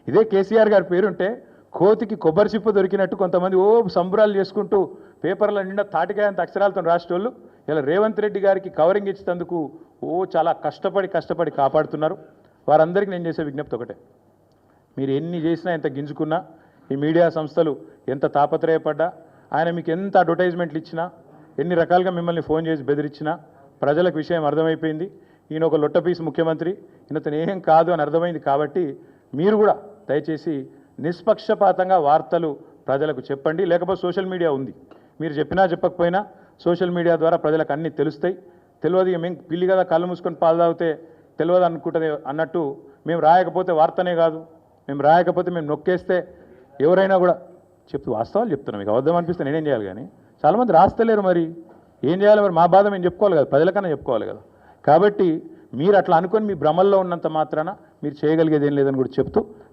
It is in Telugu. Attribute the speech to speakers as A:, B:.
A: ఇదే కేసీఆర్ గారి పేరుంటే కోతికి కొబ్బరి చిప్ప దొరికినట్టు కొంతమంది సంబరాలు చేసుకుంటూ పేపర్ల నిండా తాటికాయంత అక్షరాలతో రాసేటోళ్ళు ఇలా రేవంత్ రెడ్డి గారికి కవరింగ్ ఇచ్చేందుకు చాలా కష్టపడి కాపాడుతున్నారు. వారందరికీ నేను చేసే విజ్ఞప్తి ఒకటే, మీరు ఎన్ని చేసినా ఎంత గింజుకున్నా ఈ మీడియా సంస్థలు ఎంత తాపత్రయపడ్డా ఆయన మీకు ఎంత అడ్వర్టైజ్మెంట్లు ఇచ్చినా ఎన్ని రకాలుగా మిమ్మల్ని ఫోన్ చేసి బెదిరించినా ప్రజలకు విషయం అర్థమైపోయింది. ఈయన ఒక లొట్టపీసు ముఖ్యమంత్రి, ఈయనతను ఏం కాదు అని అర్థమైంది. కాబట్టి మీరు కూడా దయచేసి నిష్పక్షపాతంగా వార్తలు ప్రజలకు చెప్పండి. లేకపోతే సోషల్ మీడియా ఉంది, మీరు చెప్పినా చెప్పకపోయినా సోషల్ మీడియా ద్వారా ప్రజలకు అన్నీ తెలుస్తాయి. తెలియదు మేము పిల్లి కదా కళ్ళు మూసుకొని పాలు తాగితే తెలియదు అనుకుంటుంది అన్నట్టు మేము రాయకపోతే వార్తనే కాదు, మేము రాయకపోతే మేము నొక్కేస్తే ఎవరైనా కూడా వాస్తవాలు చెప్తున్నాం. మీకు అబద్ధం అనిపిస్తే నేనేం చేయాలి? కానీ చాలామంది రాస్తలేరు, మరి ఏం చేయాలి? మరి మా బాధ మేము చెప్పుకోవాలి కదా, ప్రజలకన్నా చెప్పుకోవాలి కదా. కాబట్టి మీరు అట్లా అనుకొని మీ భ్రమల్లో ఉన్నంత మాత్రాన మీరు చేయగలిగేది ఏం లేదని కూడా చెప్తూ